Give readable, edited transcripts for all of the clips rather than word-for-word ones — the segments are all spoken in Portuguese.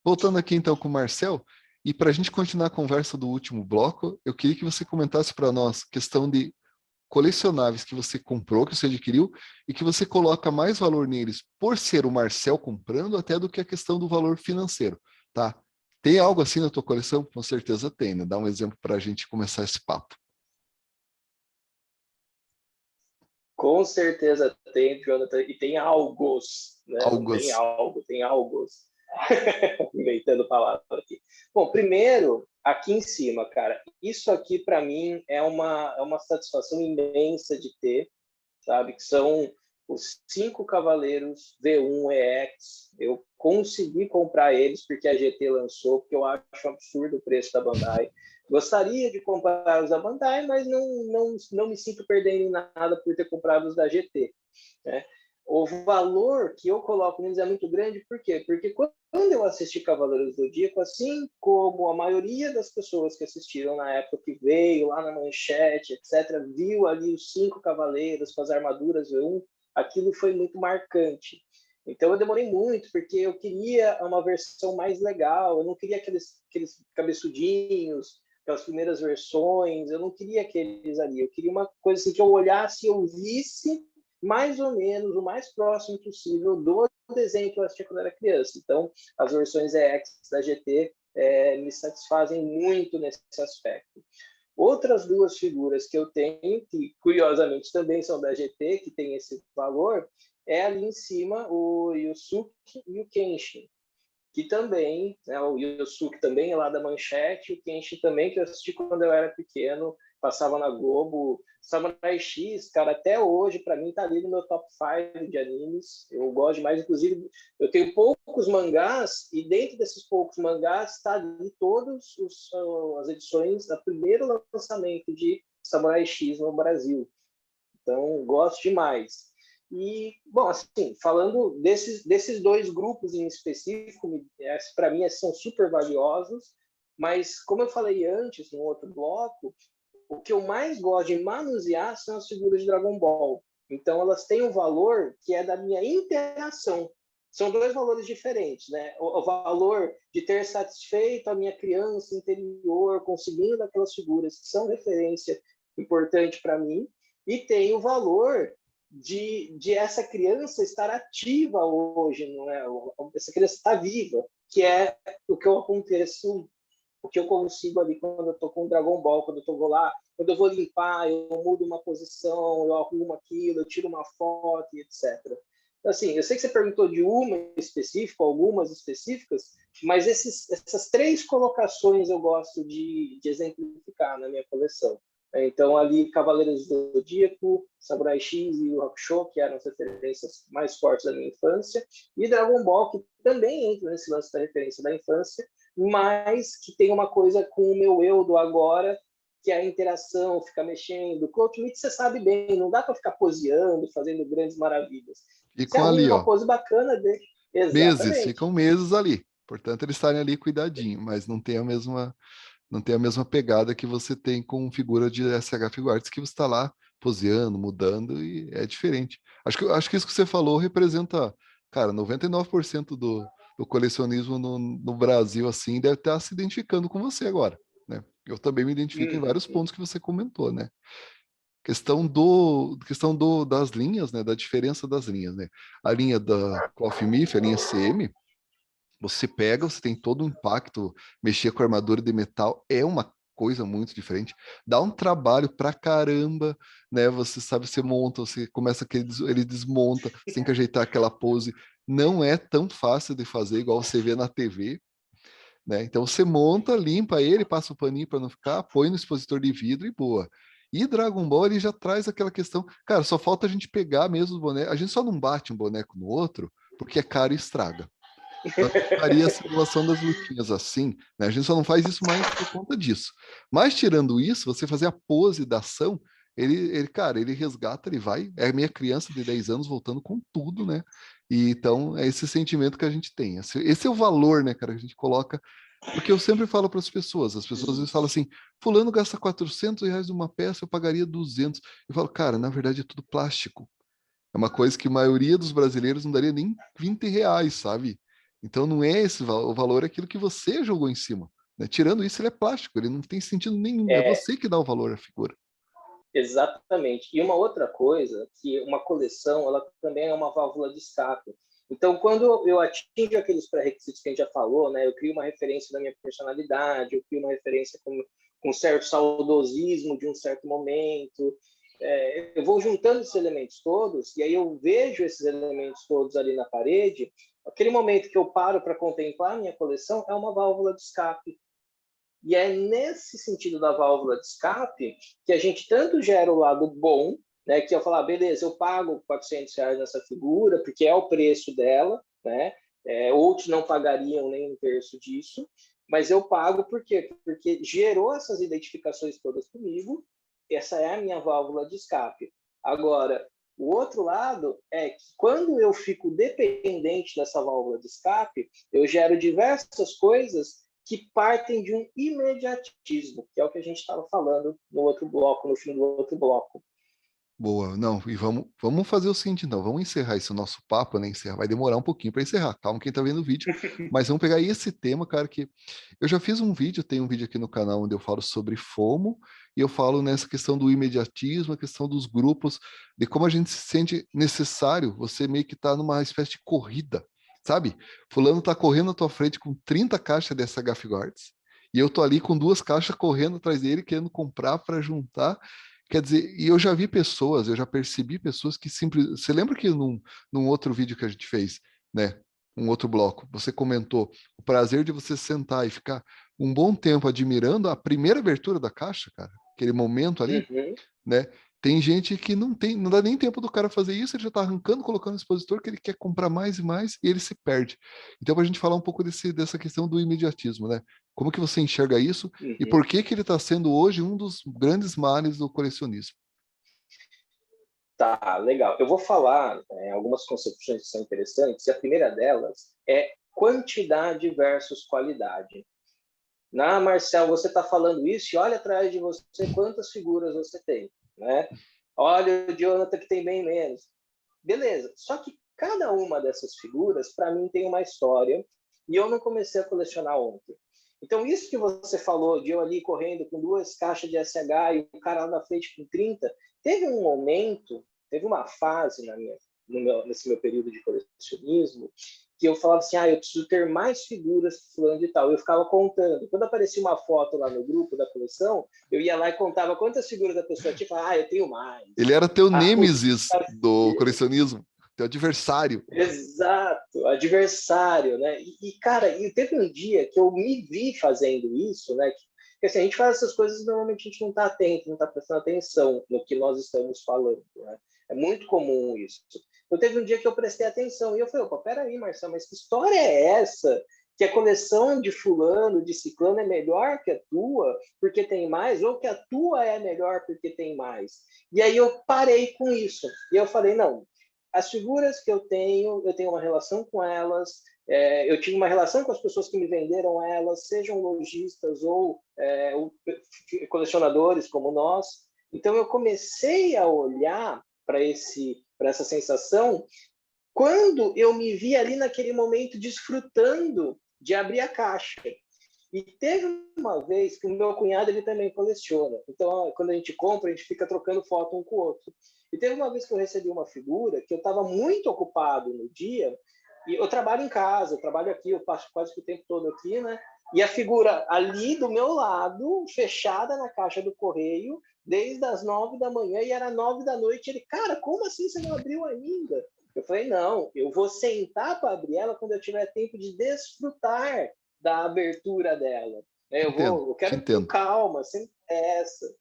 voltando aqui então com o Marcel, e para a gente continuar a conversa do último bloco, eu queria que você comentasse para nós questão de colecionáveis que você comprou, que você adquiriu, e que você coloca mais valor neles por ser o Marcel comprando, até do que a questão do valor financeiro, tá? Tem algo assim na tua coleção? Com certeza tem, né? Dá um exemplo para a gente começar esse papo. Com certeza tem, Jonathan, e tem algos, né? Não tem Algos. algo, tem algos. Inventando palavra aqui. Bom, primeiro, aqui em cima, cara, isso aqui para mim é uma satisfação imensa de ter, sabe? Que são os 5 Cavaleiros V1 EX. Eu consegui comprar eles porque a GT lançou, porque eu acho um absurdo o preço da Bandai. Gostaria de comprar os da Bandai, mas não me sinto perdendo em nada por ter comprado os da GT, né? O valor que eu coloco neles é muito grande, por quê? Porque quando eu assisti Cavaleiros do Zodíaco, assim como a maioria das pessoas que assistiram na época que veio lá na manchete, etc., viu ali os 5 cavaleiros com as armaduras V1, aquilo foi muito marcante. Então eu demorei muito, porque eu queria uma versão mais legal, eu não queria aqueles cabeçudinhos, aquelas primeiras versões, eu não queria aqueles ali, eu queria uma coisa assim que eu olhasse e eu visse mais ou menos o mais próximo possível do desenho que eu assistia quando era criança. Então, as versões EX da GT me satisfazem muito nesse aspecto. Outras 2 figuras que eu tenho, que curiosamente também são da GT, que tem esse valor, é ali em cima o Yusuke e o Kenshin, que também, né, o Yusuke também é lá da Manchete, o Kenshin também, que eu assisti quando eu era pequeno, passava na Globo. Samurai X, cara, até hoje, para mim, tá ali no meu top 5 de animes. Eu gosto demais, inclusive, eu tenho poucos mangás, e dentro desses poucos mangás, tá ali todas as edições do primeiro lançamento de Samurai X no Brasil. Então, gosto demais. E, bom, assim, falando desses 2 grupos em específico, para mim, são super valiosos, mas, como eu falei antes, no outro bloco, o que eu mais gosto de manusear são as figuras de Dragon Ball. Então, elas têm um valor que é da minha interação. São 2 valores diferentes, né? O valor de ter satisfeito a minha criança interior, conseguindo aquelas figuras que são referência importante para mim, e tem o valor de essa criança estar ativa hoje, não é? Essa criança está viva, que é o que eu aconteço, o que eu consigo ali quando eu estou com o Dragon Ball, quando eu vou lá, quando eu vou limpar, eu mudo uma posição, eu arrumo aquilo, eu tiro uma foto, etc. Então, assim, eu sei que você perguntou de uma específica, algumas específicas, mas essas 3 colocações eu gosto de exemplificar na minha coleção. Então, ali, Cavaleiros do Zodíaco, Samurai X e Yu Hakusho, que eram as referências mais fortes da minha infância, e Dragon Ball, que também entra nesse lance da referência da infância, mas que tem uma coisa com o meu eu do agora, que é a interação, ficar mexendo. Coach Meet, você sabe bem, não dá para ficar poseando, fazendo grandes maravilhas. Você Ficam arruma ali, uma ó. pose bacana dele. Meses, Exatamente. ficam meses ali. Portanto, eles estarem ali cuidadinho, mas não tem a mesma pegada que você tem com figura de SH Figuarts, que você está lá poseando, mudando, e é diferente. Acho que isso que você falou representa, cara, 99% do colecionismo no Brasil, assim, deve estar se identificando com você agora, né? Eu também me identifico em vários pontos que você comentou, né? Das linhas, né? Da diferença das linhas, né? A linha da Cloth Myth, a linha CM, você pega, você tem todo o impacto, mexer com a armadura de metal é uma coisa muito diferente. Dá um trabalho pra caramba, né? Você sabe, você monta, você começa que ele desmonta, você tem que ajeitar aquela pose. Não é tão fácil de fazer igual você vê na TV, né? Então você monta, limpa ele, passa o paninho para não ficar, põe no expositor de vidro e boa. E Dragon Ball ele já traz aquela questão, cara, só falta a gente pegar mesmo os bonecos. A gente só não bate um boneco no outro porque é caro e estraga. Então a gente faria a simulação das lutinhas assim, né? A gente só não faz isso mais por conta disso. Mas tirando isso, você fazer a pose da ação, cara, ele resgata, ele vai, é a minha criança de 10 anos voltando com tudo, né? E então é esse sentimento que a gente tem. Esse é o valor, né, cara, que a gente coloca. Porque eu sempre falo para as pessoas às vezes falam assim, fulano gasta R$ 400 numa peça, eu pagaria 200. Eu falo, cara, na verdade é tudo plástico. É uma coisa que a maioria dos brasileiros não daria nem R$ 20, sabe? Então não é esse o valor, é aquilo que você jogou em cima. Né? Tirando isso, ele é plástico, ele não tem sentido nenhum. É É, você que dá o valor à figura. exatamente. E uma outra coisa, que uma coleção, ela também é uma válvula de escape. Então, quando eu atingo aqueles pré-requisitos que a gente já falou, né, eu crio uma referência da minha personalidade, eu crio uma referência com um certo saudosismo de um certo momento, eu vou juntando esses elementos todos, e aí eu vejo esses elementos todos ali na parede, aquele momento que eu paro para contemplar a minha coleção é uma válvula de escape. E é nesse sentido da válvula de escape que a gente tanto gera o lado bom, né, que eu falar, beleza, eu pago R$ 400 nessa figura, porque é o preço dela, né? Outros não pagariam nem um terço disso, mas eu pago por quê? Porque gerou essas identificações todas comigo, essa é a minha válvula de escape. Agora, o outro lado é que quando eu fico dependente dessa válvula de escape, eu gero diversas coisas que partem de um imediatismo, que é o que a gente estava falando no outro bloco, no fim do outro bloco. Boa, não, e vamos fazer o seguinte, então, vamos encerrar esse nosso papo, né? Vai demorar um pouquinho para encerrar, calma quem tá vendo o vídeo, mas vamos pegar esse tema, cara, que eu já fiz um vídeo, tem um vídeo aqui no canal onde eu falo sobre FOMO, e eu falo nessa questão do imediatismo, a questão dos grupos, de como a gente se sente necessário, você meio que tá numa espécie de corrida, sabe? Fulano tá correndo na tua frente com 30 caixas dessa Guards, e eu tô ali com 2 caixas correndo atrás dele, querendo comprar para juntar. Quer dizer, e eu já vi pessoas, eu já percebi pessoas que simplesmente. Você lembra que num outro vídeo que a gente fez, né? Um outro bloco, você comentou o prazer de você sentar e ficar um bom tempo admirando a primeira abertura da caixa, cara, aquele momento ali, Uhum. né? Tem gente que não dá nem tempo do cara fazer isso, ele já tá arrancando, colocando no expositor, que ele quer comprar mais e mais, e ele se perde. Então, para a gente falar um pouco dessa questão do imediatismo, né? Como que você enxerga isso e Uhum. por que que ele está sendo hoje um dos grandes males do colecionismo? Tá, legal. Eu vou falar algumas concepções que são interessantes, e a primeira delas é quantidade versus qualidade. Marcel, você está falando isso e olha atrás de você quantas figuras você tem, né? Olha o Jonathan que tem bem menos. Beleza, só que cada uma dessas figuras, para mim, tem uma história e eu não comecei a colecionar ontem. Então, isso que você falou de eu ali correndo com 2 caixas de SH e o cara lá na frente com 30, teve um momento, teve uma fase nesse meu período de colecionismo que eu falava assim, eu preciso ter mais figuras que fulano de tal. Eu ficava contando. Quando aparecia uma foto lá no grupo da coleção, eu ia lá e contava quantas figuras a pessoa tinha. Eu tenho mais. Ele era teu O nêmesis do colecionismo, teu adversário. Exato, adversário, né? Cara, e teve um dia que eu me vi fazendo isso, né? Que assim, a gente faz essas coisas normalmente a gente não está atento, não está prestando atenção no que nós estamos falando, né? É muito comum isso. Então teve um dia que eu prestei atenção e eu falei, opa, peraí, Marcelo, mas que história é essa? Que a coleção de fulano, de ciclano é melhor que a tua porque tem mais, ou que a tua é melhor porque tem mais. E aí eu parei com isso. E eu falei, não, as figuras que eu tenho uma relação com elas, eu tive uma relação com as pessoas que me venderam elas, sejam lojistas ou colecionadores como nós. Então eu comecei a olhar para essa sensação quando eu me vi ali naquele momento desfrutando de abrir a caixa. E teve uma vez que o meu cunhado ele também coleciona. Então, quando a gente compra, a gente fica trocando foto um com o outro. E teve uma vez que eu recebi uma figura que eu estava muito ocupado no dia, e eu trabalho em casa, eu trabalho aqui, eu passo quase que o tempo todo aqui, né? E a figura ali do meu lado, fechada na caixa do correio, desde as 9 da manhã, e era 9 da noite. Ele, cara, como assim você não abriu ainda? Eu falei, não, eu vou sentar para abrir ela quando eu tiver tempo de desfrutar da abertura dela. Te entendo, Eu te quero com entendo. calma, sempre essa,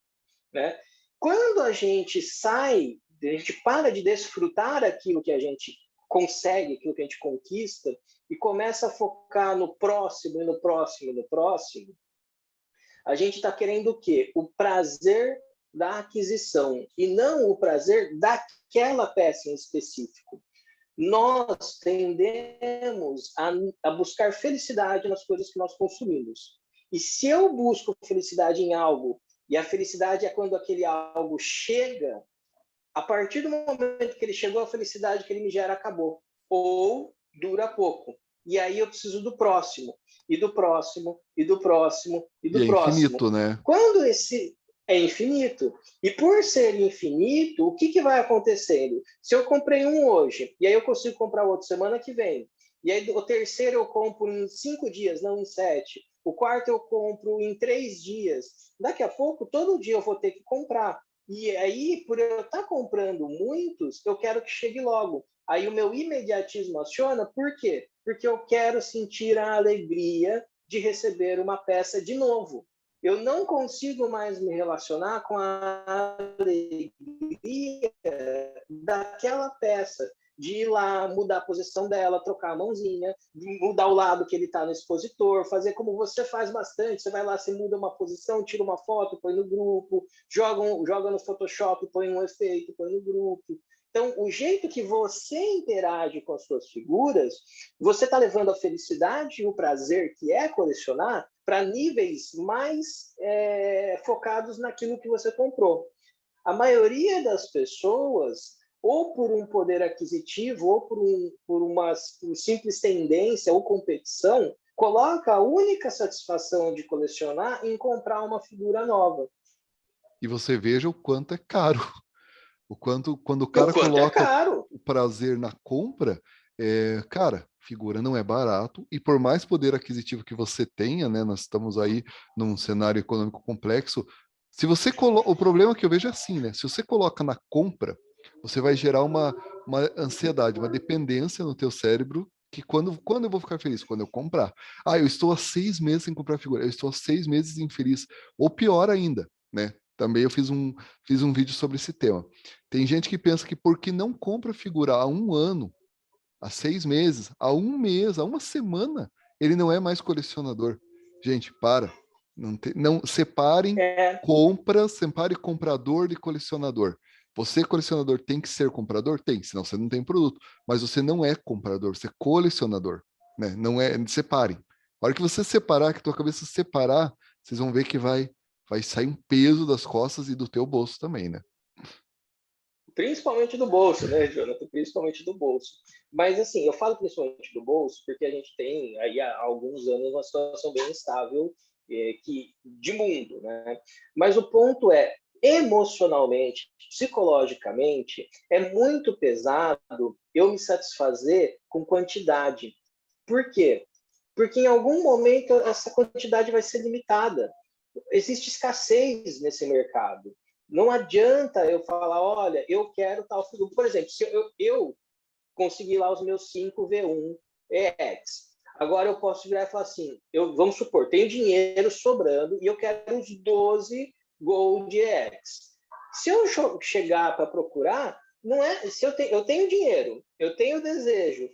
né? Quando a gente sai, a gente para de desfrutar aquilo que a gente consegue, aquilo que a gente conquista, e começa a focar no próximo, e no próximo, e no próximo, a gente está querendo o quê? O prazer da aquisição, e não o prazer daquela peça em específico. Nós tendemos a buscar felicidade nas coisas que nós consumimos. E se eu busco felicidade em algo, e a felicidade é quando aquele algo chega, a partir do momento que ele chegou, a felicidade que ele me gera acabou. Ou dura pouco. e aí eu preciso do próximo, e do próximo, e do próximo, e E do é próximo. infinito, né? Quando esse é infinito, e por ser infinito, o que vai acontecendo? Se eu comprei um hoje, e aí eu consigo comprar outro semana que vem, e aí o terceiro eu compro em 5 dias, não em 7, o quarto eu compro em 3 dias, daqui a pouco, todo dia eu vou ter que comprar. E aí, por eu estar comprando muitos, eu quero que chegue logo. Aí o meu imediatismo aciona, por quê? Porque eu quero sentir a alegria de receber uma peça de novo. Eu não consigo mais me relacionar com a alegria daquela peça, de ir lá, mudar a posição dela, trocar a mãozinha, mudar o lado que ele está no expositor, fazer como você faz bastante. Você vai lá, você muda uma posição, tira uma foto, põe no grupo, joga no Photoshop, põe um efeito, põe no grupo. Então, o jeito que você interage com as suas figuras, você está levando a felicidade e o prazer que é colecionar para níveis mais focados naquilo que você comprou. A maioria das pessoas, ou por um poder aquisitivo, ou por uma simples tendência ou competição, coloca a única satisfação de colecionar em comprar uma figura nova. E você veja o quanto é caro. Quando o O cara quanto é coloca caro. o prazer na compra, cara, figura não é barato, e por mais poder aquisitivo que você tenha, né, nós estamos aí num cenário econômico complexo, se você o problema que eu vejo é assim, né, se você coloca na compra, você vai gerar uma ansiedade, uma dependência no teu cérebro, que quando eu vou ficar feliz? Quando eu comprar. Ah, eu estou há 6 meses sem comprar figura, eu estou há 6 meses infeliz, ou pior ainda, né, também eu fiz um vídeo sobre esse tema. Tem gente que pensa que porque não compra figura há um ano, há 6 meses, há um mês, há uma semana, ele não é mais colecionador. Gente, para. Não separem separe comprador de colecionador. Você, colecionador, tem que ser comprador? Tem, senão você não tem produto. Mas você não é comprador, você é colecionador. Né? Não é, separem. A hora que você separar, que tua cabeça separar, vocês vão ver que vai sair um peso das costas e do teu bolso também, né? Principalmente do bolso, né, Jonathan? Principalmente do bolso. Mas, assim, eu falo principalmente do bolso porque a gente tem aí há alguns anos uma situação bem instável de mundo, né? Mas o ponto é, emocionalmente, psicologicamente, é muito pesado eu me satisfazer com quantidade. Por quê? Porque em algum momento essa quantidade vai ser limitada. Existe escassez nesse mercado. Não adianta eu falar, olha, eu quero tal figura. Por exemplo, se eu conseguir lá os meus 5 V1 EX, agora eu posso virar e falar assim, vamos supor, tenho dinheiro sobrando e eu quero os 12 Gold EX. Se eu chegar para procurar, não é, se eu tenho dinheiro, eu tenho desejo,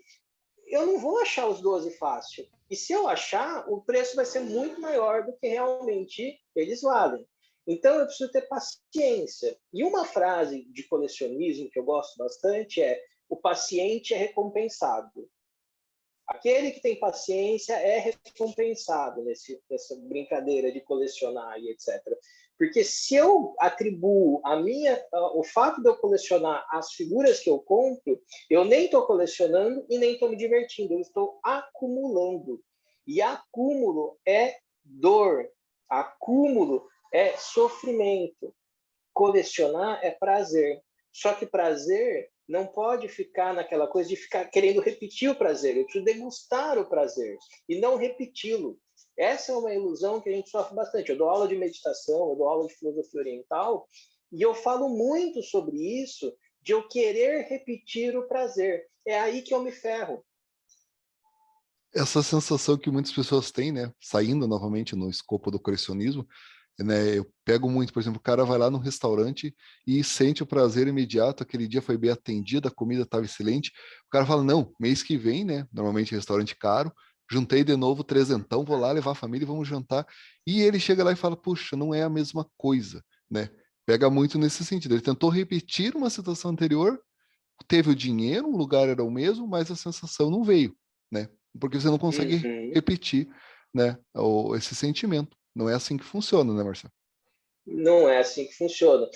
eu não vou achar os 12 fácil. E se eu achar, o preço vai ser muito maior do que realmente eles valem. Então, eu preciso ter paciência. E uma frase de colecionismo que eu gosto bastante é: o paciente é recompensado. Aquele que tem paciência é recompensado nessa brincadeira de colecionar e etc. Porque se eu atribuo o fato de eu colecionar as figuras que eu compro, eu nem estou colecionando e nem estou me divertindo, eu estou acumulando. E acúmulo é dor, acúmulo é sofrimento. Colecionar é prazer. Só que prazer não pode ficar naquela coisa de ficar querendo repetir o prazer. Eu preciso degustar o prazer e não repeti-lo. Essa é uma ilusão que a gente sofre bastante. Eu dou aula de meditação, eu dou aula de filosofia oriental, e eu falo muito sobre isso, de eu querer repetir o prazer. É aí que eu me ferro. Essa sensação que muitas pessoas têm, né, saindo novamente no escopo do colecionismo, né, eu pego muito, por exemplo, o cara vai lá no restaurante e sente o prazer imediato, aquele dia foi bem atendido, a comida estava excelente, o cara fala, não, mês que vem, né, normalmente restaurante caro, juntei de novo trezentão, vou lá levar a família e vamos jantar, e ele chega lá e fala, puxa, não é a mesma coisa, né, pega muito nesse sentido, ele tentou repetir uma situação anterior, teve o dinheiro, o lugar era o mesmo, mas a sensação não veio, né? Porque você não consegue Uhum. repetir, né, esse sentimento. Não é assim que funciona, né, Marcelo? Não é assim que funciona.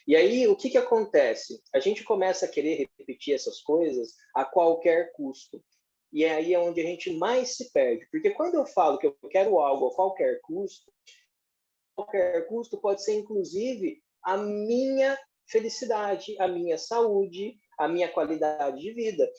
E aí, o que acontece? A gente começa a querer repetir essas coisas a qualquer custo. E aí é onde a gente mais se perde. Porque quando eu falo que eu quero algo a qualquer custo pode ser, inclusive, a minha felicidade, a minha saúde, a minha qualidade de vida.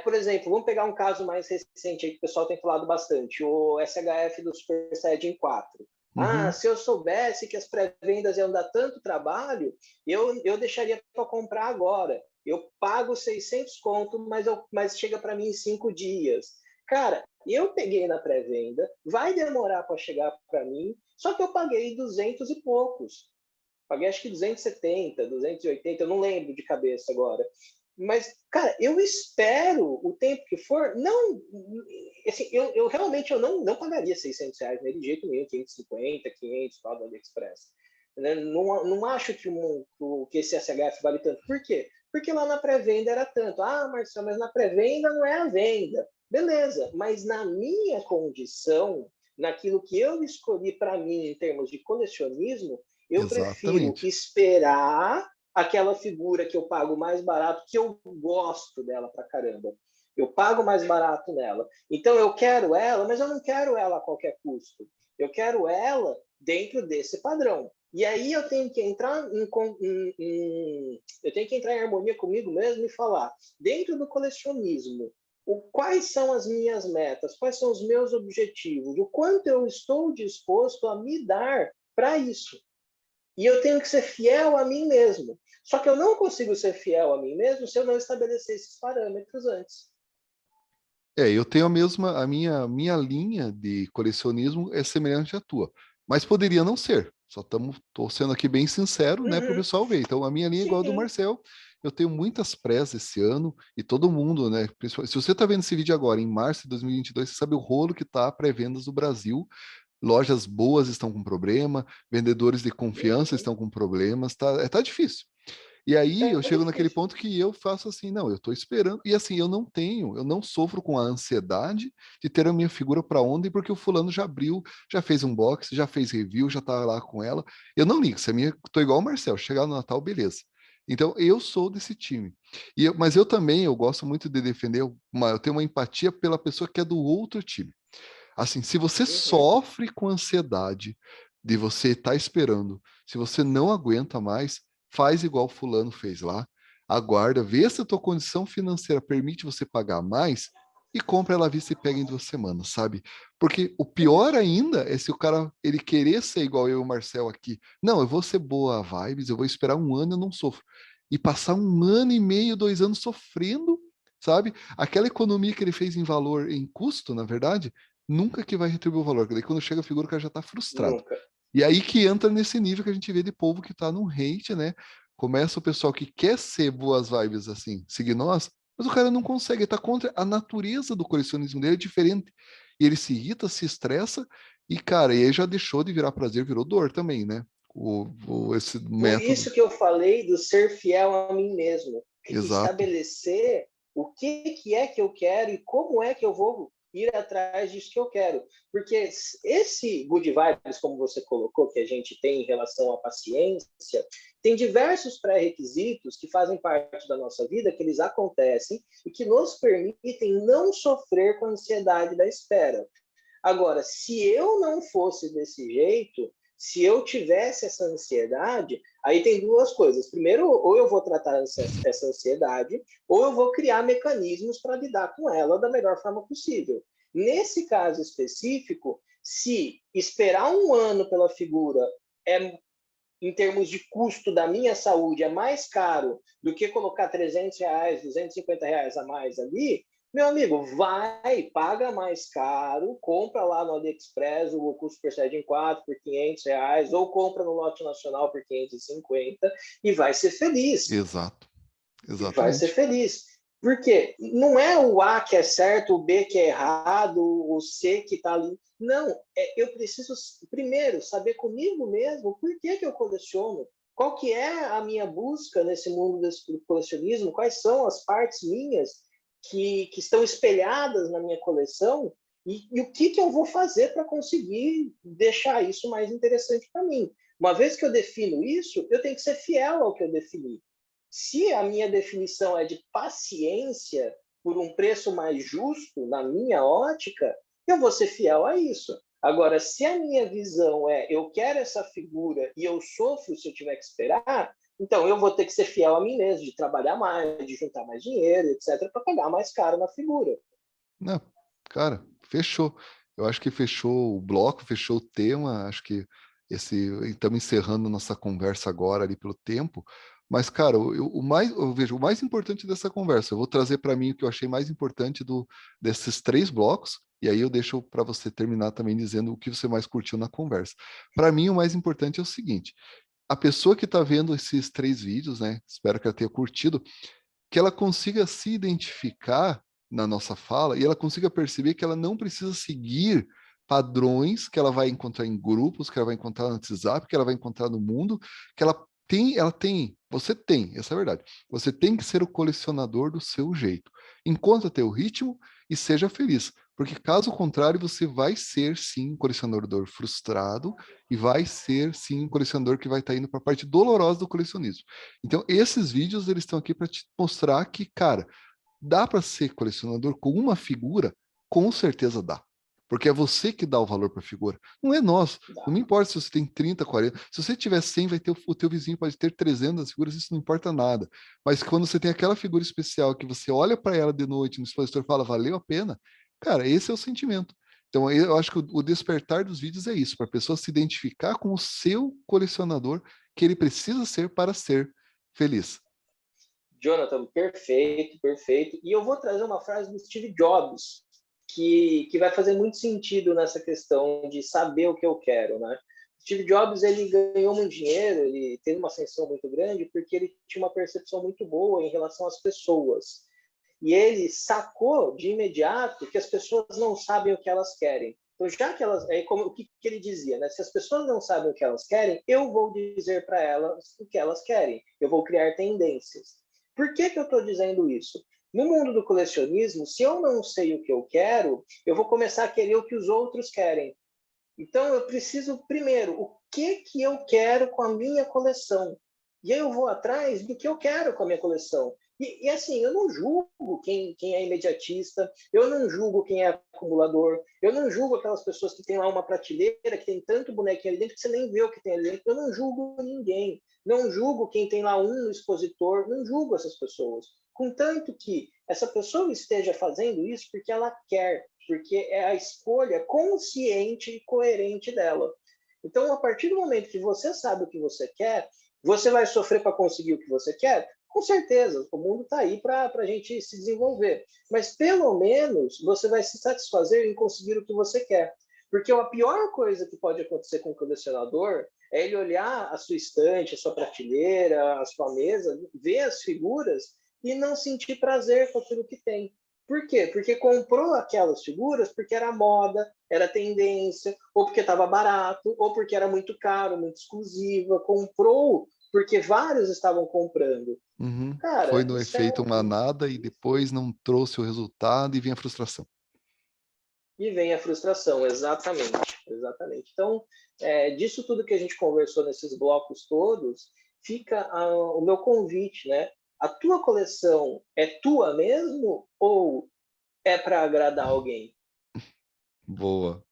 Por exemplo, vamos pegar um caso mais recente aí que o pessoal tem falado bastante, o SHF do Super Saiyajin 4. Uhum. Se eu soubesse que as pré-vendas iam dar tanto trabalho, eu deixaria para comprar agora. Eu pago 600 conto, mas chega para mim em 5 dias. Cara, eu peguei na pré-venda, vai demorar para chegar para mim, só que eu paguei 200 e poucos. Paguei acho que 270, 280, eu não lembro de cabeça agora. Mas, cara, eu espero o tempo que for. Não, assim, eu realmente não pagaria R$ 600 de jeito nenhum, 550, 500 lá do AliExpress. Não acho que esse SHF vale tanto. Por quê? Porque lá na pré-venda era tanto. Marcelo, mas na pré-venda não é a venda. Beleza, mas na minha condição, naquilo que eu escolhi para mim em termos de colecionismo, eu prefiro Exatamente. esperar aquela figura que eu pago mais barato, que eu gosto dela pra caramba. Eu pago mais barato nela. Então eu quero ela, mas eu não quero ela a qualquer custo. Eu quero ela dentro desse padrão. E aí eu tenho que entrar eu tenho que entrar em harmonia comigo mesmo e falar, dentro do colecionismo, quais são as minhas metas, quais são os meus objetivos, o quanto eu estou disposto a me dar para isso. E eu tenho que ser fiel a mim mesmo. Só que eu não consigo ser fiel a mim mesmo se eu não estabelecer esses parâmetros antes. Eu tenho a minha linha de colecionismo é semelhante à tua, mas poderia não ser. Tô sendo aqui bem sincero, né, para o Uhum. pessoal ver. Então, a minha linha é igual a do Sim. Marcel. Eu tenho muitas prés esse ano e todo mundo, né? Se você está vendo esse vídeo agora, em março de 2022, você sabe o rolo que tá a pré-vendas do Brasil. Lojas boas estão com problema, vendedores de confiança Uhum. estão com problemas, tá difícil. E aí eu É chego naquele difícil. ponto que eu faço assim, não, eu estou esperando, e assim, eu não sofro com a ansiedade de ter a minha figura para ontem, porque o fulano já abriu, já fez um box, já fez review, já tá lá com ela. Eu não ligo, se a minha, tô igual o Marcel, chegar no Natal, beleza. Então, eu sou desse time. Mas eu também, eu gosto muito de defender, eu tenho uma empatia pela pessoa que é do outro time. Assim, se você Uhum. sofre com ansiedade de você estar esperando, se você não aguenta mais, faz igual o fulano fez lá, aguarda, vê se a tua condição financeira permite você pagar mais e compra ela à vista e pega em 2 semanas, sabe? Porque o pior Isso. ainda é se o cara ele querer ser igual eu e o Marcel aqui. Não, eu vou ser boa vibes, eu vou esperar um ano, eu não sofro. E passar 1 ano e meio, 2 anos sofrendo, sabe? Aquela economia que ele fez em valor, em custo, na verdade, nunca que vai retribuir o valor. Daí quando chega a figura, o cara já tá frustrado. Nunca. E aí que entra nesse nível que a gente vê de povo que tá num hate, né? Começa o pessoal que quer ser boas vibes assim, seguir nós, mas o cara não consegue, tá contra a natureza do colecionismo dele, é diferente. E ele se irrita, se estressa, e cara, e aí já deixou de virar prazer, virou dor também, né? Esse Por método. isso que eu falei do ser fiel a mim mesmo. Exato. Estabelecer o que é que eu quero e como é que eu vou ir atrás disso que eu quero. Porque esse good vibes, como você colocou, que a gente tem em relação à paciência, tem diversos pré-requisitos que fazem parte da nossa vida, que eles acontecem e que nos permitem não sofrer com a ansiedade da espera. Agora, se eu não fosse desse jeito, se eu tivesse essa ansiedade, aí tem duas coisas. Primeiro, ou eu vou tratar essa ansiedade, ou eu vou criar mecanismos para lidar com ela da melhor forma possível. Nesse caso específico, se esperar um ano pela figura é, em termos de custo da minha saúde, é mais caro do que colocar R$ 300, R$ 250 a mais ali, meu amigo, vai, paga mais caro, compra lá no AliExpress o Goku Super Saiyajin 4 por R$ 500, ou compra no Lote Nacional por 550 e vai ser feliz. Exato. E vai ser Exatamente. feliz. Porque não é o A que é certo, o B que é errado, o C que está ali. Não, eu preciso primeiro saber comigo mesmo por que eu coleciono. Qual que é a minha busca nesse mundo do colecionismo? Quais são as partes minhas que estão espelhadas na minha coleção? E o que eu vou fazer para conseguir deixar isso mais interessante para mim? Uma vez que eu defino isso, eu tenho que ser fiel ao que eu defini. Se a minha definição é de paciência, por um preço mais justo, na minha ótica, eu vou ser fiel a isso. Agora, se a minha visão é eu quero essa figura e eu sofro se eu tiver que esperar, então eu vou ter que ser fiel a mim mesmo, de trabalhar mais, de juntar mais dinheiro, etc., para pagar mais caro na figura. Não, cara, fechou. Eu acho que fechou o bloco, fechou o tema. Acho que estamos encerrando nossa conversa agora ali pelo tempo. Mas, cara, eu vejo o mais importante dessa conversa. Eu vou trazer para mim o que eu achei mais importante desses 3 blocos. E aí eu deixo para você terminar também dizendo o que você mais curtiu na conversa. Para mim, o mais importante é o seguinte: a pessoa que está vendo esses 3 vídeos, né? Espero que ela tenha curtido, que ela consiga se identificar na nossa fala e ela consiga perceber que ela não precisa seguir padrões que ela vai encontrar em grupos, que ela vai encontrar no WhatsApp, que ela vai encontrar no mundo, que você tem, essa é a verdade. Você tem que ser o colecionador do seu jeito. Encontra teu ritmo e seja feliz. Porque caso contrário, você vai ser sim um colecionador frustrado e vai ser sim um colecionador que vai estar indo para a parte dolorosa do colecionismo. Então, esses vídeos eles estão aqui para te mostrar que, cara, dá para ser colecionador com uma figura? Com certeza dá. Porque é você que dá o valor para a figura. Não é nós. Não me importa se você tem 30, 40. Se você tiver 100, vai ter o teu vizinho pode ter 300 figuras, isso não importa nada. Mas quando você tem aquela figura especial que você olha para ela de noite no expositor e fala, valeu a pena, cara, esse é o sentimento. Então, eu acho que o despertar dos vídeos é isso, para a pessoa se identificar com o seu colecionador que ele precisa ser para ser feliz. Jonathan, perfeito, perfeito. E eu vou trazer uma frase do Steve Jobs, que vai fazer muito sentido nessa questão de saber o que eu quero, né? Steve Jobs, ele ganhou muito dinheiro, ele teve uma ascensão muito grande porque ele tinha uma percepção muito boa em relação às pessoas. E ele sacou de imediato que as pessoas não sabem o que elas querem. Então, já que elas. Aí, como, o que ele dizia, né? Se as pessoas não sabem o que elas querem, eu vou dizer para elas o que elas querem. Eu vou criar tendências. Por que eu estou dizendo isso? No mundo do colecionismo, se eu não sei o que eu quero, eu vou começar a querer o que os outros querem. Então, eu preciso, primeiro, o que eu quero com a minha coleção? E aí eu vou atrás do que eu quero com a minha coleção. E assim, eu não julgo quem é imediatista, eu não julgo quem é acumulador, eu não julgo aquelas pessoas que têm lá uma prateleira, que tem tanto bonequinho ali dentro que você nem vê o que tem ali dentro. Eu não julgo ninguém. Não julgo quem tem lá um expositor, não julgo essas pessoas. Contanto que essa pessoa esteja fazendo isso porque ela quer, porque é a escolha consciente e coerente dela. Então, a partir do momento que você sabe o que você quer, você vai sofrer para conseguir o que você quer? Com certeza, o mundo está aí para a gente se desenvolver. Mas, pelo menos, você vai se satisfazer em conseguir o que você quer. Porque a pior coisa que pode acontecer com o colecionador é ele olhar a sua estante, a sua prateleira, a sua mesa, ver as figuras e não sentir prazer com aquilo que tem. Por quê? Porque comprou aquelas figuras porque era moda, era tendência, ou porque estava barato, ou porque era muito caro, muito exclusiva. Comprou porque vários estavam comprando. Uhum. Foi Cara, no isso efeito manada e depois não trouxe o resultado e vem a frustração. e vem a frustração, exatamente, exatamente. Então, disso tudo que a gente conversou nesses blocos todos, fica o meu convite, né? A tua coleção é tua mesmo ou é para agradar alguém? Boa.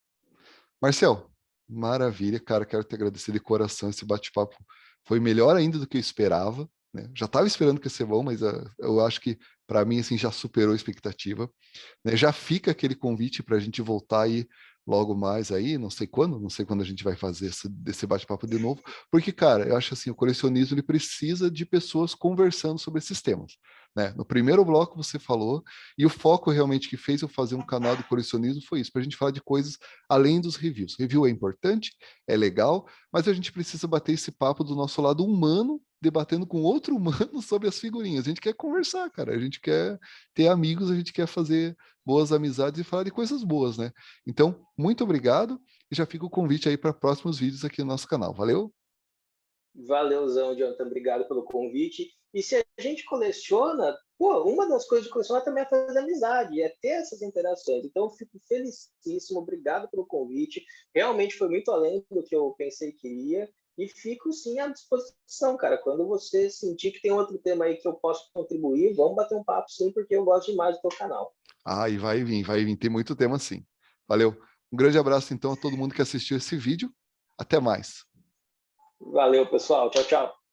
Marcel, maravilha, cara. Quero te agradecer de coração. Esse bate-papo foi melhor ainda do que eu esperava, né? Já estava esperando que ia ser bom, mas eu acho que para mim assim já superou a expectativa, né? Já fica aquele convite para a gente voltar aí logo mais aí, não sei quando a gente vai fazer esse bate-papo de novo, porque, cara, eu acho assim, o colecionismo ele precisa de pessoas conversando sobre esses temas, né? No primeiro bloco você falou, e o foco realmente que fez eu fazer um canal de colecionismo foi isso, para a gente falar de coisas além dos reviews. Review é importante, é legal, mas a gente precisa bater esse papo do nosso lado humano, debatendo com outro humano sobre as figurinhas. A gente quer conversar, cara, a gente quer ter amigos, a gente quer fazer boas amizades e falar de coisas boas, né? Então, muito obrigado e já fica o convite aí para próximos vídeos aqui no nosso canal. Valeu? Valeuzão, Jonathan, obrigado pelo convite. E se a gente coleciona, pô, uma das coisas de colecionar também é fazer amizade, é ter essas interações. Então, eu fico felicíssimo, obrigado pelo convite. Realmente foi muito além do que eu pensei que iria. E fico, sim, à disposição, cara. Quando você sentir que tem outro tema aí que eu posso contribuir, vamos bater um papo, sim, porque eu gosto demais do teu canal. Ah, e vai vir, tem muito tema sim. Valeu. Um grande abraço, então, a todo mundo que assistiu esse vídeo. Até mais. Valeu, pessoal. Tchau, tchau.